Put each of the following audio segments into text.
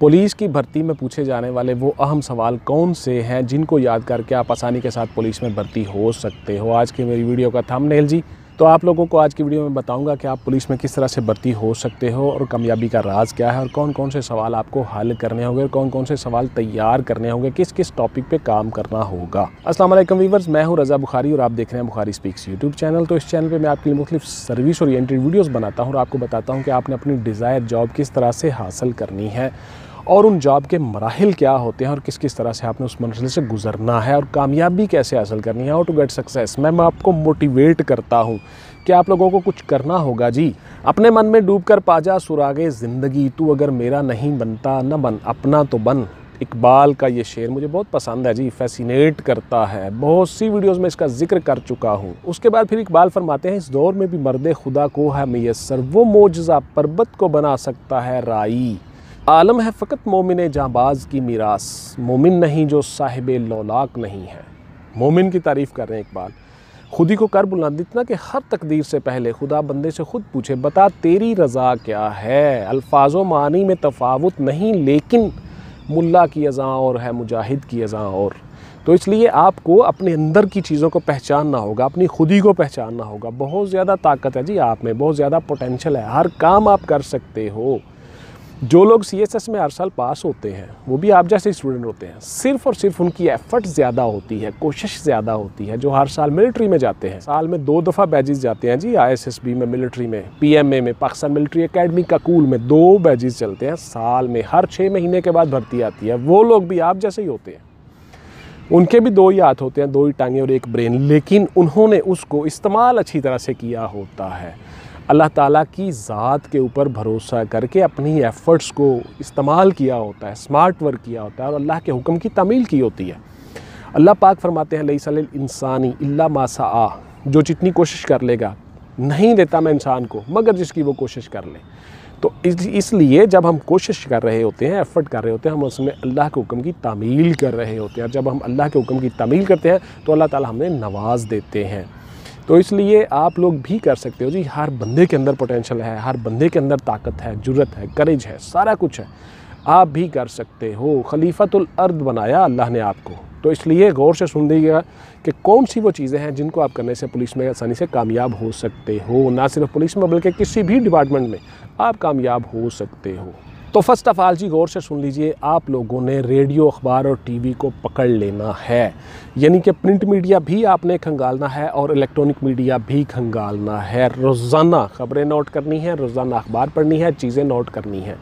Police की भर्ती में पूछे जाने वाले वो अहम सवाल कौन से हैं जिनको याद करके आप आसानी के साथ पुलिस में भर्ती हो सकते हो। आज की मेरी वीडियो का थंबनेल जी, तो आप लोगों को आज की वीडियो में बताऊंगा कि आप पुलिस में किस तरह से भर्ती हो सकते हो और कामयाबी का राज क्या है और कौन कौन से सवाल आपको हल करने होंगे और कौन कौन से सवाल तैयार करने होंगे, किस किस टॉपिक पे काम करना होगा। अस्सलाम वालेकुम व्यूअर्स, मैं हूं रज़ा बुखारी और आप देख रहे हैं बुखारी स्पीक्स यूट्यूब चैनल। तो इस चैनल पे मैं आपके लिए मुख्तलिफ सर्विस ओरिएंटेड वीडियोज़ बनाता हूँ और आपको बताता हूँ कि आपने अपनी डिज़ायर जॉब किस तरह से हासिल करनी है और उन जॉब के मराहिल क्या होते हैं और किस किस तरह से आपने उस मंजिल से गुजरना है और कामयाबी कैसे हासिल करनी है, हाउ टू गेट सक्सेस। मैं आपको मोटिवेट करता हूँ कि आप लोगों को कुछ करना होगा जी। अपने मन में डूबकर पाजा सुरागे ज़िंदगी, तू अगर मेरा नहीं बनता न बन अपना तो बन। इकबाल का ये शेर मुझे बहुत पसंद है जी, फैसिनेट करता है। बहुत सी वीडियोस में इसका जिक्र कर चुका हूँ। उसके बाद फिर इकबाल फरमाते हैं, इस दौर में भी मर्द खुदा को है मैसर, वो मोजज़ा पर्वत को बना सकता है राई। आलम है फ़कत मोमिन जाबाज की मीरास, मोमिन नहीं जो साहिबे लौलाक नहीं है। मोमिन की तारीफ़ कर रहे हैं इकबाल। खुदी को कर बुलंद इतना कि हर तकदीर से पहले खुदा बंदे से खुद पूछे, बता तेरी रज़ा क्या है। अल्फाजो मानी में तफावुत नहीं, लेकिन मुल्ला की अज़ा और है मुजाहिद की अज़ा और। तो इसलिए आपको अपने अंदर की चीज़ों को पहचानना होगा, अपनी खुदी को पहचानना होगा। बहुत ज़्यादा ताकत है जी आप में, बहुत ज़्यादा पोटेंशल है, हर काम आप कर सकते हो। जो लोग CSS में हर साल पास होते हैं वो भी आप जैसे स्टूडेंट होते हैं, सिर्फ़ और सिर्फ उनकी एफ़र्ट ज़्यादा होती है, कोशिश ज़्यादा होती है। जो हर साल मिलिट्री में जाते हैं, साल में 2 दफ़ा बैजेस जाते हैं जी, ISSB में, मिलिट्री में, PMA में, पाकिस्तान मिलिट्री एकेडमी काकूल में 2 बैजेस चलते हैं साल में। हर 6 महीने के बाद भर्ती आती है। वो लोग भी आप जैसे ही होते हैं, उनके भी 2 ही हाथ होते हैं, 2 ही टांगें और एक ब्रेन, लेकिन उन्होंने उसको इस्तेमाल अच्छी तरह से किया होता है। अल्लाह ताला की ज़ात के ऊपर भरोसा करके अपनी एफ़र्ट्स को इस्तेमाल किया होता है, स्मार्ट वर्क किया होता है और अल्लाह के हुक्म की तामील की होती है। अल्लाह पाक फरमाते हैं, लैसा लिल इंसानी इल्ला मा सआ, जो जितनी कोशिश कर लेगा, नहीं देता मैं इंसान को मगर जिसकी वो कोशिश कर ले। तो इसलिए जब हम कोशिश कर रहे होते हैं, एफ़र्ट कर रहे होते हैं, हम उसमें अल्लाह के हुक्म की तामील कर रहे होते हैं। जब हम अल्लाह के हुक्म की तामील करते हैं तो अल्लाह ताला हमें नवाज़ देते हैं। तो इसलिए आप लोग भी कर सकते हो जी। हर बंदे के अंदर पोटेंशल है, हर बंदे के अंदर ताकत है, जुर्रत है, करेज है, सारा कुछ है। आप भी कर सकते हो। खलीफतुल अर्द बनाया अल्लाह ने आपको। तो इसलिए गौर से सुन लीजिएगा कि कौन सी वो चीज़ें हैं जिनको आप करने से पुलिस में आसानी से कामयाब हो सकते हो। ना सिर्फ पुलिस में बल्कि किसी भी डिपार्टमेंट में आप कामयाब हो सकते हो। तो फर्स्ट ऑफ़ ऑल जी, गौर से सुन लीजिए, आप लोगों ने रेडियो, अखबार और टीवी को पकड़ लेना है। यानी कि प्रिंट मीडिया भी आपने खंगालना है और इलेक्ट्रॉनिक मीडिया भी खंगालना है। रोज़ाना ख़बरें नोट करनी है, रोज़ाना अखबार पढ़नी है, चीज़ें नोट करनी है।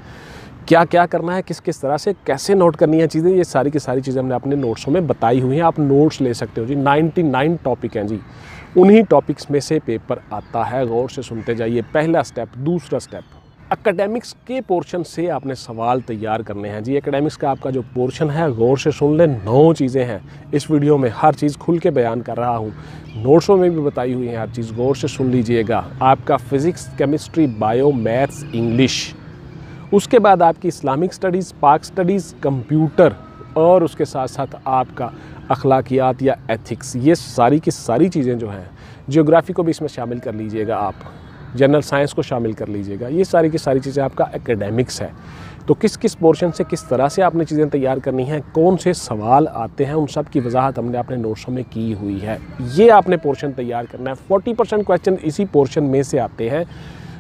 क्या क्या करना है, किस किस तरह से कैसे नोट करनी है चीज़ें, ये सारी की सारी चीज़ें हमने अपने नोट्सों में बताई हुई हैं। आप नोट्स ले सकते हो जी। 99 टॉपिक हैं जी, उन्हीं टॉपिक्स में से पेपर आता है। गौर से सुनते जाइए। पहला स्टेप। दूसरा स्टेप, एकेडमिक्स के पोर्शन से आपने सवाल तैयार करने हैं जी। एकेडमिक्स का आपका जो पोर्शन है, गौर से सुन ले, 9 चीज़ें हैं इस वीडियो में, हर चीज़ खुल के बयान कर रहा हूँ। नोट्सों में भी बताई हुई है हर चीज़, गौर से सुन लीजिएगा। आपका physics, chemistry, bio, maths, English, उसके बाद आपकी इस्लामिक स्टडीज़, पाक स्टडीज़, कंप्यूटर और उसके साथ साथ आपका अखलाकियात या एथिक्स। ये सारी की सारी चीज़ें जो हैं, जियोग्राफी को भी इसमें शामिल कर लीजिएगा आप, जनरल साइंस को शामिल कर लीजिएगा। ये सारी की सारी चीज़ें आपका एकेडमिक्स है। तो किस किस पोर्शन से किस तरह से आपने चीज़ें तैयार करनी हैं, कौन से सवाल आते हैं, उन सब की वजाहत हमने अपने नोट्सों में की हुई है। ये आपने पोर्शन तैयार करना है। 40% क्वेश्चन इसी पोर्शन में से आते हैं।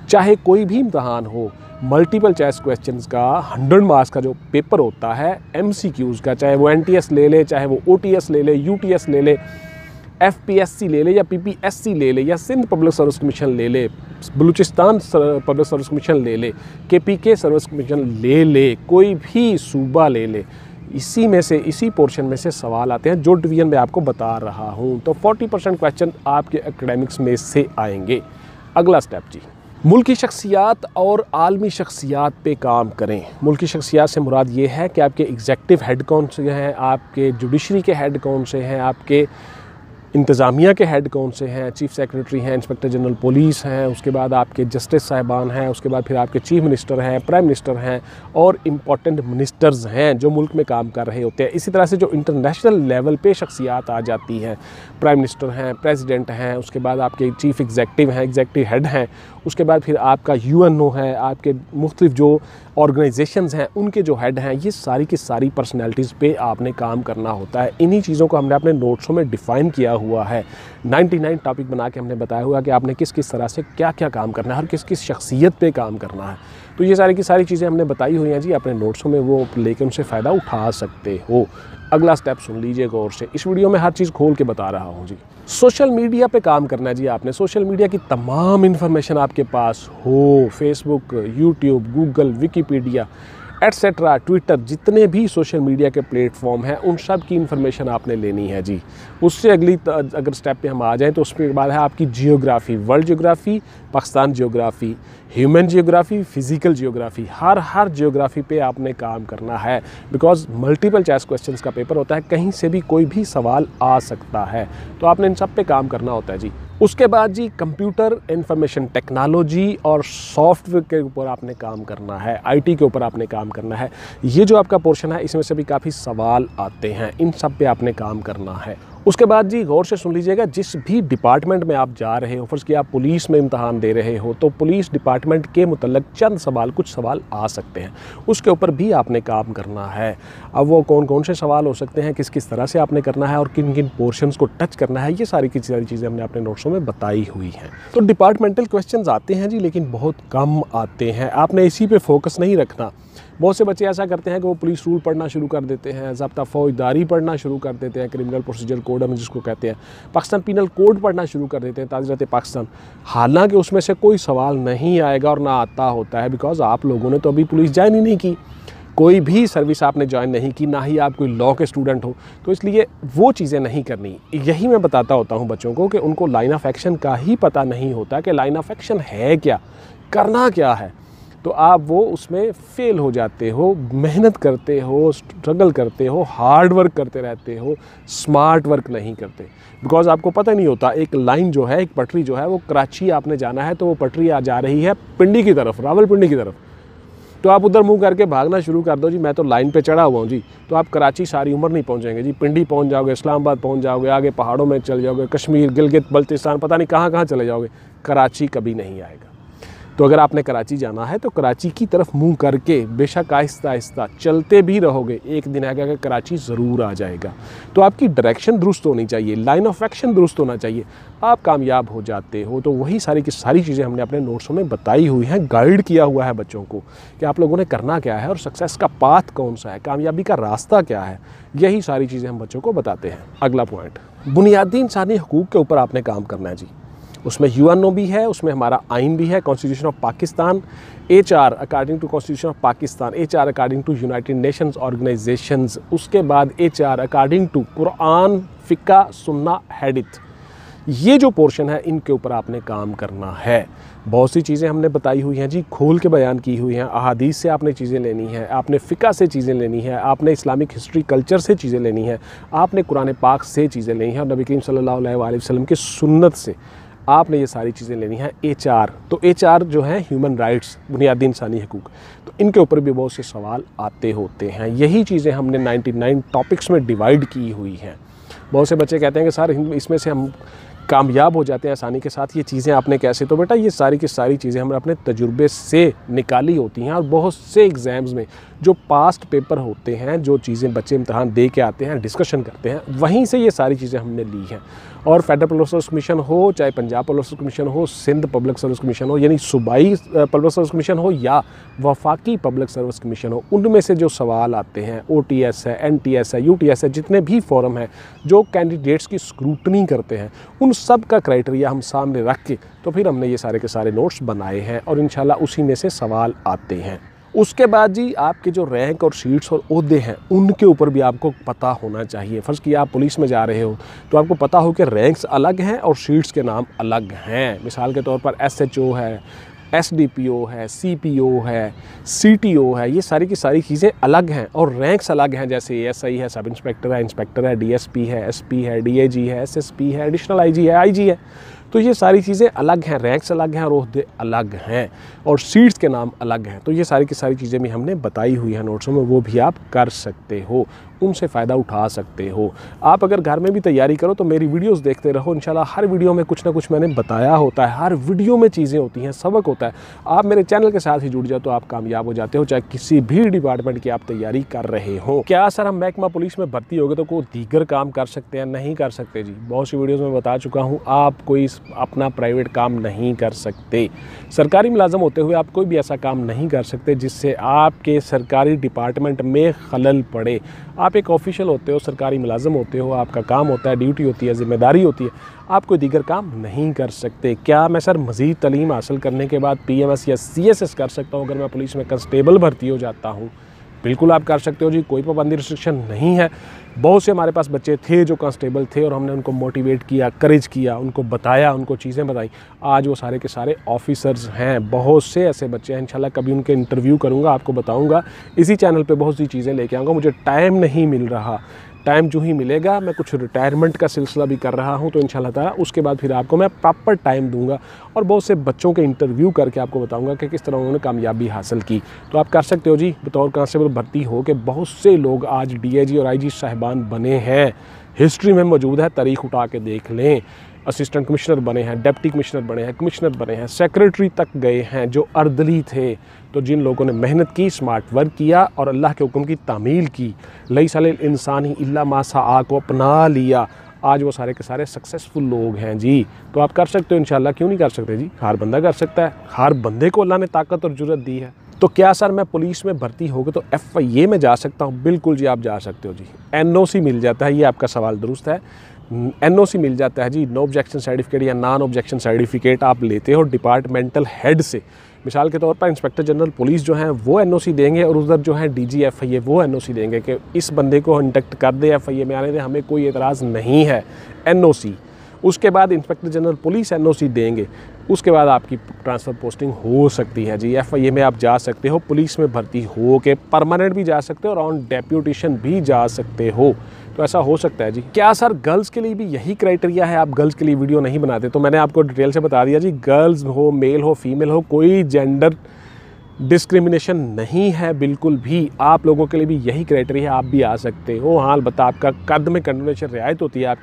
चाहे कोई भी इम्तहान हो, मल्टीपल चॉइस क्वेश्चंस का 100 मार्क्स का जो पेपर होता है MCQs का, चाहे वो NTS ले ले, चाहे वो OTS ले ले, UTS ले ले, FPSC ले ले या PPSC ले ले या सिंध पब्लिक सर्विस कमीशन ले ले, बलूचिस्तान पब्लिक सर्विस कमीशन ले ले, KPK सर्विस कमीशन ले ले, कोई भी सूबा ले ले, इसी में से, इसी पोर्शन में से सवाल आते हैं जो डिवीज़न में आपको बता रहा हूँ। तो 40% क्वेश्चन आपके एकेडमिक्स में से आएंगे। अगला स्टेप जी, मुल्की शख्सियात और आलमी शख्सियात पे काम करें। मुल्की शख्सियात से मुराद ये है कि आपके एग्जेक्टिव हेड कौन से हैं, आपके जुडिशरी के हेड कौन से हैं, आपके इंतज़ामिया के हेड कौन से हैं, चीफ़ सेक्रेटरी हैं, इंस्पेक्टर जनरल पुलिस हैं, उसके बाद आपके जस्टिस साहिबान हैं, उसके बाद फिर आपके चीफ मिनिस्टर हैं, प्राइम मिनिस्टर हैं और इम्पॉर्टेंट मिनिस्टर्स हैं जो मुल्क में काम कर रहे होते हैं। इसी तरह से जो इंटरनेशनल लेवल पे शख्सियात आ जाती हैं, प्राइम मिनिस्टर हैं, प्रेसिडेंट हैं, उसके बाद आपके चीफ एग्जेक्टिव हैं, एग्जेक्टिव हेड हैं, उसके बाद फिर आपका UNO है, आपके मुख्तलिफ जो ऑर्गेनाइजेशंस हैं उनके जो हेड हैं, ये सारी की सारी पर्सनैलिटीज़ पे आपने काम करना होता है। इन्हीं चीज़ों को हमने अपने नोट्सों में डिफ़ाइन किया हुआ है। 99 टॉपिक बना के हमने बताया हुआ कि आपने किस किस तरह से क्या क्या काम करना है और किस किस शख्सियत पे काम करना है। तो ये सारी की सारी चीज़ें हमने बताई हुई हैं जी, अपने नोट्सों में वो लेके उनसे फ़ायदा उठा सकते हो। अगला स्टेप सुन लीजिए गौर से, इस वीडियो में हर चीज़ खोल के बता रहा हूँ जी। सोशल मीडिया पे काम करना है जी आपने। सोशल मीडिया की तमाम इन्फॉर्मेशन आपके पास हो, Facebook, YouTube, Google, Wikipedia etcetera, Twitter, जितने भी सोशल मीडिया के प्लेटफॉर्म हैं उन सब की इन्फॉर्मेशन आपने लेनी है जी। उससे अगली अगर स्टेप पे हम आ जाएं तो उसके बाद है आपकी geography, world geography, Pakistan geography, human geography, physical geography. हर जियोग्राफी पे आपने काम करना है, बिकॉज मल्टीपल चॉइस क्वेश्चंस का पेपर होता है, कहीं से भी कोई भी सवाल आ सकता है, तो आपने इन सब पे काम करना होता है जी। उसके बाद जी कंप्यूटर, इंफॉर्मेशन टेक्नोलॉजी और सॉफ्टवेयर के ऊपर आपने काम करना है, IT के ऊपर आपने काम करना है। ये जो आपका पोर्शन है इसमें से भी काफ़ी सवाल आते हैं, इन सब पे आपने काम करना है। उसके बाद जी गौर से सुन लीजिएगा, जिस भी डिपार्टमेंट में आप जा रहे हो, फर्ज़ कि आप पुलिस में इम्तहान दे रहे हो तो पुलिस डिपार्टमेंट के मुतल्लिक़ चंद सवाल, कुछ सवाल आ सकते हैं, उसके ऊपर भी आपने काम करना है। अब वो कौन कौन से सवाल हो सकते हैं, किस किस तरह से आपने करना है और किन किन पोर्शंस को टच करना है, ये सारी की सारी चीज़ें हमने अपने नोट्सों में बताई हुई हैं। तो डिपार्टमेंटल क्वेश्चंस आते हैं जी, लेकिन बहुत कम आते हैं, आपने इसी पे फोकस नहीं रखना। बहुत से बच्चे ऐसा करते हैं कि वो पुलिस रूल पढ़ना शुरू कर देते हैं, ज़ब्ता फौजदारी पढ़ना शुरू कर देते हैं, क्रिमिनल प्रोसीजर कोड हम जिसको कहते हैं, पाकिस्तान पीनल कोड पढ़ना शुरू कर देते हैं, ताज़ीरत पाकिस्तान। हालांकि उसमें से कोई सवाल नहीं आएगा और ना आता होता है, बिकॉज आप लोगों ने तो अभी पुलिस ज्वाइन ही नहीं की, कोई भी सर्विस आपने ज्वाइन नहीं की, ना ही आप कोई लॉ के स्टूडेंट हो, तो इसलिए वो चीज़ें नहीं करनी। यही मैं बताता होता हूँ बच्चों को कि उनको लाइन ऑफ एक्शन का ही पता नहीं होता कि लाइन ऑफ एक्शन है क्या, करना क्या है, तो आप वो उसमें फ़ेल हो जाते हो। मेहनत करते हो, स्ट्रगल करते हो, हार्ड वर्क करते रहते हो, स्मार्ट वर्क नहीं करते, बिकॉज आपको पता नहीं होता। एक लाइन जो है, एक पटरी जो है, वो कराची आपने जाना है तो वो पटरी आ जा रही है पिंडी की तरफ, रावलपिंडी की तरफ, तो आप उधर मुंह करके भागना शुरू कर दो जी, मैं तो लाइन पे चढ़ा हुआ हूँ जी, तो आप कराची सारी उम्र नहीं पहुँचेंगे जी। पिंडी पहुँच जाओगे, इस्लामाबाद पहुँच जाओगे, आगे पहाड़ों में चल जाओगे, कश्मीर, गिलगित बल्तिस्तान, पता नहीं कहाँ कहाँ चले जाओगे, कराची कभी नहीं आएगा। तो अगर आपने कराची जाना है तो कराची की तरफ मुंह करके बेशक आहिस्ता आहिस्ता चलते भी रहोगे, एक दिन आएगा कि कराची ज़रूर आ जाएगा। तो आपकी डायरेक्शन दुरुस्त होनी चाहिए, लाइन ऑफ एक्शन दुरुस्त होना चाहिए, आप कामयाब हो जाते हो। तो वही सारी की सारी चीज़ें हमने अपने नोट्सों में बताई हुई हैं, गाइड किया हुआ है बच्चों को कि आप लोगों ने करना क्या है और सक्सेस का पाथ कौन सा है, कामयाबी का रास्ता क्या है, यही सारी चीज़ें हम बच्चों को बताते हैं। अगला पॉइंट, बुनियादी इंसानी हकूक़ के ऊपर आपने काम करना है जी। उसमें UNO भी है, उसमें हमारा आइन भी है, constitution of Pakistan, HR according to constitution of Pakistan, HR according to United Nations organisations, उसके बाद HR अकॉर्डिंग टू कुरान, फ़िक़्ह, सुन्ना, हदीस। ये जो पोर्शन है इनके ऊपर आपने काम करना है। बहुत सी चीज़ें हमने बताई हुई हैं जी, खोल के बयान की हुई हैं। अहादीस से आपने चीज़ें लेनी है, आपने फ़िक़्ह से चीज़ें लेनी है, आपने इस्लामिक हिस्ट्री कल्चर से चीज़ें लेनी है, आपने कुरान पाक से चीज़ें लेनी है और नबी करीम सल्लल्लाहु अलैहि वसल्लम की सुन्नत से आपने ये सारी चीज़ें लेनी है। HR, तो HR जो है ह्यूमन राइट्स, बुनियादी इंसानी हकूक़, तो इनके ऊपर भी बहुत से सवाल आते होते हैं। यही चीज़ें हमने 99 टॉपिक्स में डिवाइड की हुई हैं। बहुत से बच्चे कहते हैं कि सर इसमें से हम कामयाब हो जाते हैं आसानी के साथ, ये चीज़ें आपने कैसे, तो बेटा ये सारी की सारी चीज़ें हमने अपने तजुर्बे से निकाली होती हैं। और बहुत से एग्ज़ाम्स में जो पास्ट पेपर होते हैं, जो चीज़ें बच्चे इम्तहान दे के आते हैं, डिस्कशन करते हैं, वहीं से ये सारी चीज़ें हमने ली हैं। और फेडरल पब्लिक सर्विस कमीशन हो, चाहे पंजाब पब्लिक सर्विस कमीशन हो, सिंध पब्लिक सर्विस कमीशन हो, यानी सूबाई पब्लिक सर्विस कमीशन हो या वफाकी पब्लिक सर्विस कमीशन हो, उनमें से जो सवाल आते हैं, OTS है, NTS है, UTS है, जितने भी फॉरम हैं जो कैंडिडेट्स की स्क्रूटनी करते हैं, उन सब का क्राइटेरिया हम सामने रख के तो फिर हमने ये सारे के सारे नोट्स बनाए हैं और इंशाल्लाह उसी में से सवाल आते हैं। उसके बाद जी आपके जो रैंक और सीट्स और ओहदे हैं उनके ऊपर भी आपको पता होना चाहिए। फ़र्ज़ कि आप पुलिस में जा रहे हो तो आपको पता हो कि रैंक्स अलग हैं और सीट्स के नाम अलग हैं। मिसाल के तौर पर SHO है, SDPO है, CPO है, CTO है, ये सारी की सारी चीज़ें अलग हैं और रैंक्स अलग हैं। जैसे ASI है, सब इंस्पेक्टर है, इंस्पेक्टर है, DSP है, SP है, DAG है, SSP है, एडिशनल IG है, IG है। तो ये सारी चीज़ें अलग हैं, रैंक्स अलग हैं और ओहदे अलग हैं और सीट्स के नाम अलग हैं। तो ये सारी की सारी चीज़ें भी हमने बताई हुई हैं नोट्सों में, वो भी आप कर सकते हो, उनसे फ़ायदा उठा सकते हो। आप अगर घर में भी तैयारी करो तो मेरी वीडियोस देखते रहो, इंशाल्लाह हर वीडियो में कुछ ना कुछ मैंने बताया होता है, हर वीडियो में चीज़ें होती हैं, सबक होता है। आप मेरे चैनल के साथ ही जुड़ जाओ तो आप कामयाब हो जाते हो, चाहे किसी भी डिपार्टमेंट की आप तैयारी कर रहे हो। क्या सर हम महकमा पुलिस में भर्ती हो गए तो कोई दीगर काम कर सकते हैं? नहीं कर सकते जी। बहुत सी वीडियोज़ में बता चुका हूँ, आप कोई अपना प्राइवेट काम नहीं कर सकते। सरकारी मुलाजम होते हुए आप कोई भी ऐसा काम नहीं कर सकते जिससे आपके सरकारी डिपार्टमेंट में खलल पड़े। आप एक ऑफिशियल होते हो, सरकारी मुलाजम होते हो, आपका काम होता है, ड्यूटी होती है, जिम्मेदारी होती है, आप कोई दीगर काम नहीं कर सकते। क्या मैं सर मज़ीद तालीम हासिल करने के बाद PMS या CSS कर सकता हूँ अगर मैं पुलिस में कांस्टेबल भर्ती हो जाता हूँ? बिल्कुल आप कर सकते हो जी, कोई पाबंदी रिस्ट्रिक्शन नहीं है। बहुत से हमारे पास बच्चे थे जो कांस्टेबल थे और हमने उनको मोटिवेट किया, करेज किया, उनको बताया, उनको चीज़ें बताई, आज वो सारे के सारे ऑफिसर्स हैं। बहुत से ऐसे बच्चे हैं, इंशाल्लाह कभी उनके इंटरव्यू करूँगा, आपको बताऊँगा। इसी चैनल पे बहुत सी चीज़ें लेके आऊँगा, मुझे टाइम नहीं मिल रहा, टाइम जो ही मिलेगा, मैं कुछ रिटायरमेंट का सिलसिला भी कर रहा हूं, तो इंशाल्लाह ताला उसके बाद फिर आपको मैं प्रॉपर टाइम दूंगा और बहुत से बच्चों के इंटरव्यू करके आपको बताऊंगा कि किस तरह उन्होंने कामयाबी हासिल की। तो आप कर सकते हो जी, बतौर कांस्टेबल भर्ती हो के बहुत से लोग आज DAG और IG साहिबान बने हैं, हिस्ट्री में मौजूद है, तारीख उठा के देख लें। असिस्टेंट कमिश्नर बने हैं, डिप्टी कमिश्नर बने हैं, कमिश्नर बने हैं, सेक्रेटरी तक गए हैं जो अर्दली थे। तो जिन लोगों ने मेहनत की, स्मार्ट वर्क किया और अल्लाह के हुक्म की तामील की, लईसा लिल इंसानी इल्ला मा सआ को अपना लिया, आज वो सारे के सारे सक्सेसफुल लोग हैं जी। तो आप कर सकते हो इंशाल्लाह, क्यों नहीं कर सकते जी? हर बंदा कर सकता है, हर बंदे को अल्लाह ने ताकत और जुर्रत दी है। तो क्या सर मैं पुलिस में भर्ती हो गया तो FIA में जा सकता हूँ? बिल्कुल जी, आप जा सकते हो जी। NOC मिल जाता है, ये आपका सवाल दुरुस्त है। NOC मिल जाता है जी, नो ऑब्जेक्शन सर्टिफिकेट या नॉन ऑब्जेक्शन सर्टिफिकेट आप लेते हो डिपार्टमेंटल हेड से। मिसाल के तौर पर इंस्पेक्टर जनरल पुलिस जो हैं वो NOC देंगे और उधर जो है DG FIA वो NOC देंगे कि इस बंदे को इंडक्ट कर दे, FIA में आने दे, हमें कोई एतराज़ नहीं है, NOC। उसके बाद इंस्पेक्टर जनरल पुलिस NOC देंगे, उसके बाद आपकी ट्रांसफ़र पोस्टिंग हो सकती है जी। FIA में आप जा सकते हो, पुलिस में भर्ती हो के परमानेंट भी जा सकते हो और ऑन डेप्यूटेशन भी जा सकते हो। तो ऐसा हो सकता है जी। क्या सर गर्ल्स के लिए भी यही क्राइटेरिया है, आप गर्ल्स के लिए वीडियो नहीं बनाते? तो मैंने आपको डिटेल से बता दिया जी, गर्ल्स हो, मेल हो, फीमेल हो, कोई जेंडर डिस्क्रिमिनेशन नहीं है बिल्कुल भी। आप लोगों के लिए भी यही क्राइटेरिया है, आप भी आ सकते हो। हाँ अलबत्ता आपका कद में कंडोनेशन रियायत होती है,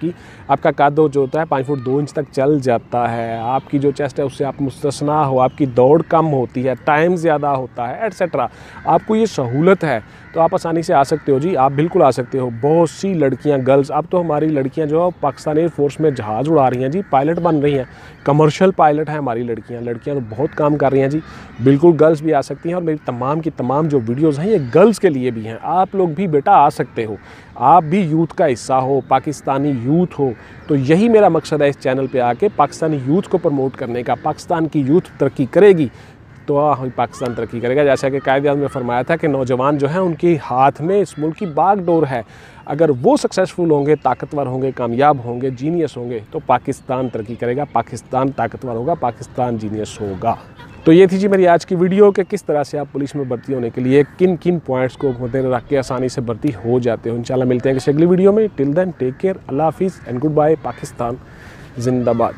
आपका कद जो होता है 5 फुट 2 इंच तक चल जाता है, आपकी जो चेस्ट है उससे आप मुस्तस्ना हो, आपकी दौड़ कम होती है, टाइम ज़्यादा होता है, एटसेट्रा। आपको ये सहूलत है तो आप आसानी से आ सकते हो जी, आप बिल्कुल आ सकते हो। बहुत सी लड़कियां, गर्ल्स, अब तो हमारी लड़कियां जो है पाकिस्तान एयरफोर्स में जहाज़ उड़ा रही हैं जी, पायलट बन रही हैं, कमर्शियल पायलट हैं हमारी लड़कियां तो बहुत काम कर रही हैं जी। बिल्कुल गर्ल्स भी आ सकती हैं और मेरी तमाम की तमाम जो वीडियोज़ हैं ये गर्ल्स के लिए भी हैं। आप लोग भी बेटा आ सकते हो, आप भी यूथ का हिस्सा हो, पाकिस्तानी यूथ हो। तो यही मेरा मकसद है इस चैनल पर आके पाकिस्तानी यूथ को प्रमोट करने का। पाकिस्तान की यूथ तरक्की करेगी तो पाकिस्तान तरक्की करेगा। जैसा कि कायदे-ए-आज़म ने फरमाया था कि नौजवान जो हैं उनके हाथ में इस मुल्क की बागडोर है, अगर वो सक्सेसफुल होंगे, ताकतवर होंगे, कामयाब होंगे, जीनियस होंगे तो पाकिस्तान तरक्की करेगा, पाकिस्तान ताकतवर होगा, पाकिस्तान जीनियस होगा। तो ये थी जी मेरी आज की वीडियो कि किस तरह से आप पुलिस में भर्ती होने के लिए किन किन पॉइंट्स को मद्देनजर रख के आसानी से भर्ती हो जाते हो। इंशाल्लाह मिलते हैं किसी अगली वीडियो में। टिल देन टेक केयर, अल्लाह हाफिज़ एंड गुड बाय। पाकिस्तान जिंदाबाद।